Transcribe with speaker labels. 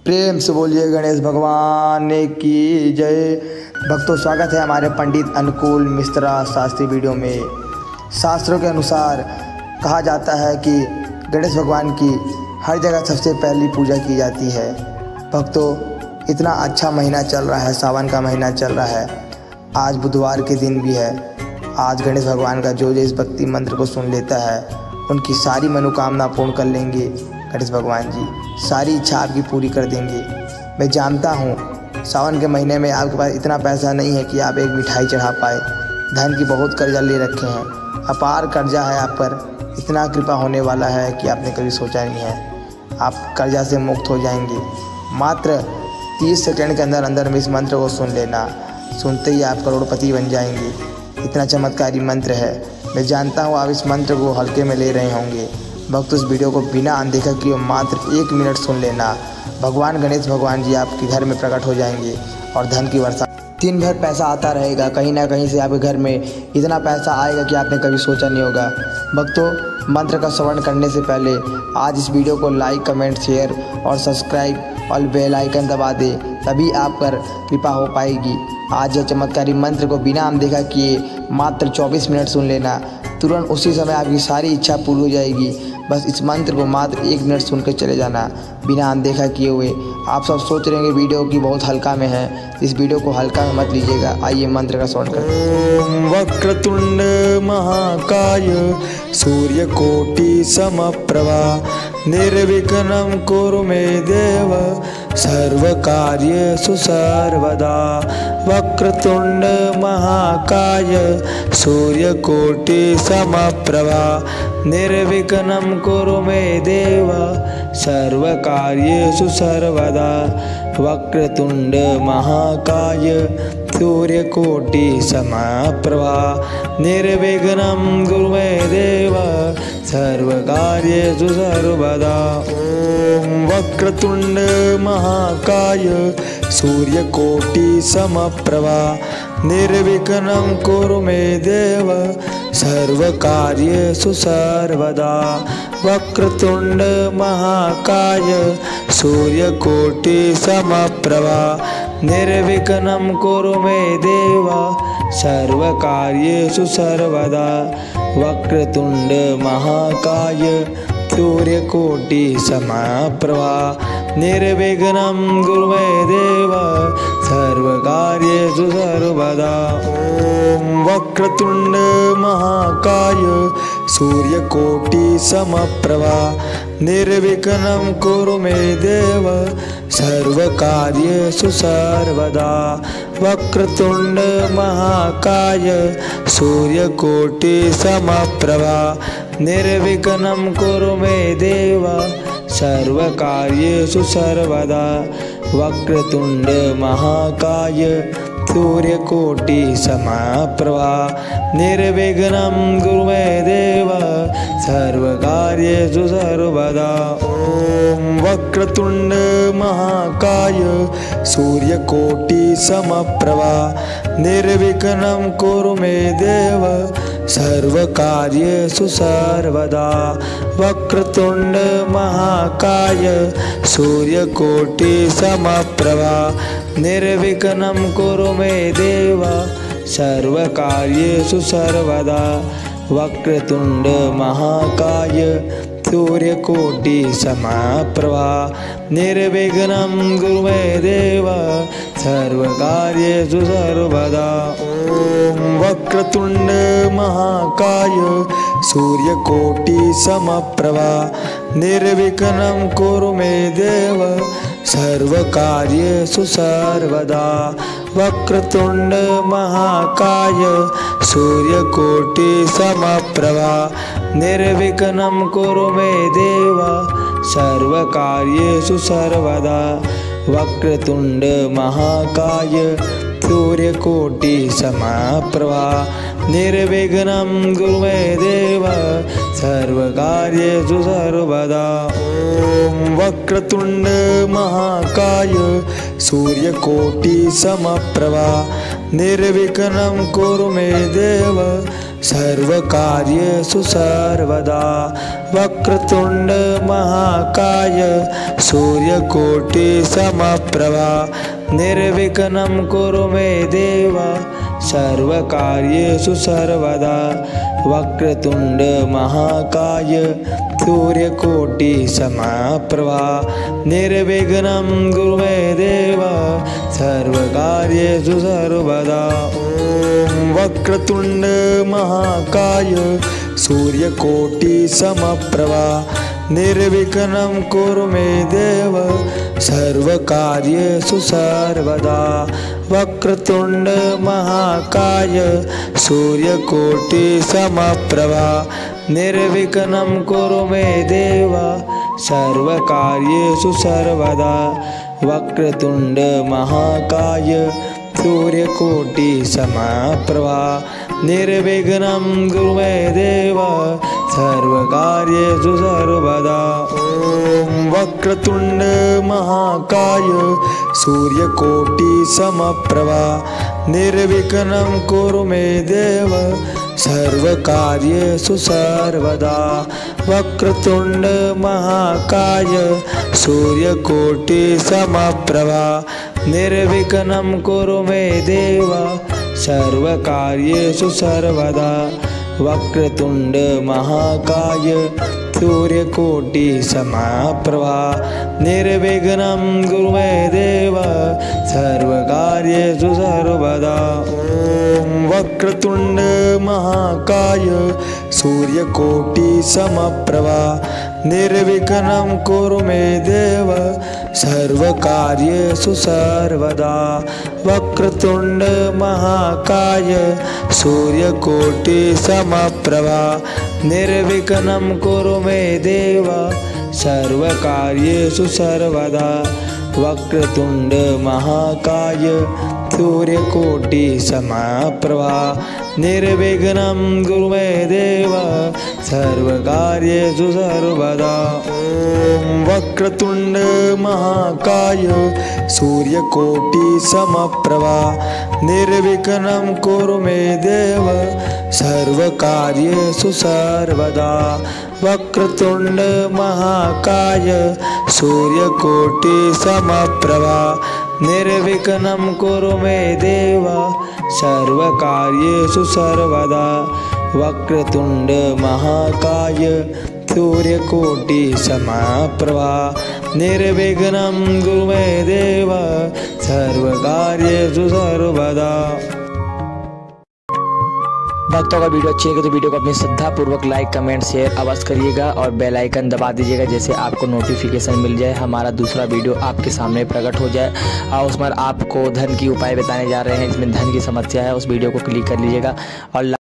Speaker 1: प्रेम से बोलिए गणेश भगवान की जय। भक्तों, स्वागत है हमारे पंडित अनुकूल मिश्रा शास्त्री वीडियो में। शास्त्रों के अनुसार कहा जाता है कि गणेश भगवान की हर जगह सबसे पहली पूजा की जाती है। भक्तों, इतना अच्छा महीना चल रहा है, सावन का महीना चल रहा है। आज बुधवार के दिन भी है। आज गणेश भगवान का जो इस भक्ति मंत्र को सुन लेता है उनकी सारी मनोकामना पूर्ण कर लेंगे। गणेश भगवान जी सारी इच्छा आपकी पूरी कर देंगे। मैं जानता हूँ सावन के महीने में आपके पास इतना पैसा नहीं है कि आप एक मिठाई चढ़ा पाए। धन की बहुत कर्जा ले रखे हैं, अपार कर्जा है आप पर। इतना कृपा होने वाला है कि आपने कभी सोचा नहीं है। आप कर्जा से मुक्त हो जाएंगे। मात्र 30 सेकंड के अंदर अंदर में इस मंत्र को सुन लेना, सुनते ही आप करोड़पति बन जाएंगे। इतना चमत्कारी मंत्र है। मैं जानता हूँ आप इस मंत्र को हल्के में ले रहे होंगे। भक्त उस वीडियो को बिना अनदेखा किए मात्र 1 मिनट सुन लेना। भगवान गणेश भगवान जी आपके घर में प्रकट हो जाएंगे और धन की वर्षा, दिन भर पैसा आता रहेगा। कहीं ना कहीं से आपके घर में इतना पैसा आएगा कि आपने कभी सोचा नहीं होगा। भक्तों, मंत्र का श्रवण करने से पहले आज इस वीडियो को लाइक, कमेंट, शेयर और सब्सक्राइब और बेल आइकन दबा दे, तभी आप पर कृपा हो पाएगी। आज यह चमत्कारी मंत्र को बिना अनदेखा किए मात्र 24 मिनट सुन लेना। तुरंत उसी समय आपकी सारी इच्छा पूरी हो जाएगी। बस इस मंत्र को मात्र 1 मिनट सुनकर चले जाना, बिना अनदेखा किए हुए। आप सब सोच रहे होंगे वीडियो की बहुत हल्का में है, इस वीडियो को हल्का में मत लीजिएगा। आइए मंत्र का श्रवण करते हैं।
Speaker 2: ओम वक्रतुंड महाकाय सूर्यकोटि समप्रभा निर्विघ्नं कुरु मे देव सर्वकार्येषु सर्वदा। वक्रतुंड महाकाय सूर्यकोटि समप्रभा निर्विघ्नं कुरु मे देव सर्वकार्येषु सर्वदा। वक्रतुंड महाकाय सूर्यकोटि समप्रभा निर्विघ्नं कुरु मे देव सर्वकार्येषु सर्वदा। ओम वक्रतुंड महाकाय सूर्यकोटि समप्रभा निर्विघ्नं कुरु मे देव सर्वकार्येषु सर्वदा। वक्रतुंड महाकाय सूर्यकोटि समप्रभा निर्विघ्नं कुरु मे देव सर्वकार्येषु सर्वदा। वक्रतुंड महाकाय सूर्यकोटि समप्रभा निर्विघ्नं कुरु मे देव सर्वकार्येषु सर्वदा। ओम वक्रतुंड महाकाय सूर्यकोटि समप्रभा निर्विघ्नं कुरु मे देव सर्वकार्येषु सर्वदा। वक्रतुंड महाकाय सूर्यकोटि समप्रभा निर्विघ्नं कुरु मे देव सर्वकार्येषु सर्वदा। वक्रतुंड महाकाय सूर्यकोटि समप्रभा निर्विघ्नं कुरु मे देव सर्वकार्येषु सर्वदा। ओम वक्रतुंड महाकाय सूर्यकोटि समप्रभा निर्विघ्नं कुरु मे देव सर्वकार्येषु सर्वदा। वक्रतुंड महाकाय सूर्यकोटि समप्रभा निर्विघ्नं कुरु मे देव सर्वकार्येषु सर्वदा। वक्रतुंड महाकाय सूर्यकोटि समप्रभा निर्विघ्नं कुरु मे देव सर्वकार्येषु सर्वदा। ओम वक्रतुंड महाकाय सूर्यकोटि समप्रभा निर्विघ्नं कुरु मे देव सर्वकार्येषु सर्वदा। वक्रतुंड महाकाय सूर्यकोटि समप्रभा निर्विघ्नं कुरु मे देव सर्वकार्येषु सर्वदा। वक्रतुंड महाकाय सूर्यकोटि समप्रभा निर्विघ्नं कुरु मे देव सर्वकार्येषु सर्वदा। ओम वक्रतुंड महाकाय सूर्यकोटि समप्रभा निर्विघ्नं कुरु मे देव सर्वकार्येषु सर्वदा वक्रतुण्ड महाकाय सूर्यकोटि समप्रभा निर्विघ्नं कुरु मे देव सर्वकार्येषु सर्वदा वक्रतुण्ड महाकाय सूर्यकोटि समप्रभा निर्विघ्नं कुरु मे देव सर्वकार्येषु सर्वदा। ॐ वक्रतुण्ड महाकाय सूर्यकोटि समप्रभा निर्विघ्नं कुरु मे देव सर्वकार्येषु सर्वदा वक्रतुण्ड महाकाय सूर्यकोटि समप्रभा निर्विघ्नं कुरु मे देव सर्वकार्येषु सर्वदा वक्रतुण्ड महाकाय सूर्यकोटि समप्रभा निर्विघ्नं कुरु मे देव सर्वकार्येषु सर्वदा। ॐ वक्रतुण्ड महाकाय सूर्यकोटि समप्रभा निर्विघ्नं कुरु मे देव सर्वकार्येषु सर्वदा वक्रतुण्ड महाकाय सूर्यकोटि समप्रभा निर्विघ्नं कुरु मे देव सर्वकार्येषु सर्वदा वक्रतुण्ड महाकाय सूर्यकोटि समप्रभा निर्विघ्नं कुरु मे देव सर्वकार्येषु सर्वदा। ॐ वक्रतुण्ड महाकाय सूर्यकोटि समप्रभा निर्विघ्नं कुरु मे देव सर्वकार्येषु सर्वदा वक्रतुण्ड महाकाय सूर्यकोटि समप्रभा निर्विघ्नं कुरु मे देव सर्वकार्येषु सर्वदा वक्रतुण्ड महाकाय सूर्यकोटि समप्रभा निर्विघ्नं कुरु मे देव सर्वकार्येषु सर्वदा। ॐ वक्रतुण्ड महाकाय सूर्यकोटि समप्रभा निर्विघ्नं कुरु मे देव सर्वकार्येषु सर्वदा वक्रतुण्ड महाकाय सूर्यकोटि समप्रभा निर्विघ्नं कुरु मे देव सर्वकार्येषु सर्वदा वक्रतुण्ड महाकाय सूर्यकोटि समप्रभा निर्विघ्नं कुरु मे देव सर्वकार्येषु सर्वदा।
Speaker 1: भक्तों का वीडियो अच्छी लगे तो वीडियो को अपनी श्रद्धा पूर्वक लाइक कमेंट शेयर अवश्य करिएगा और बेल आइकन दबा दीजिएगा, जैसे आपको नोटिफिकेशन मिल जाए, हमारा दूसरा वीडियो आपके सामने प्रकट हो जाए। और उसमें आपको धन की उपाय बताने जा रहे हैं, इसमें धन की समस्या है, उस वीडियो को क्लिक कर लीजिएगा और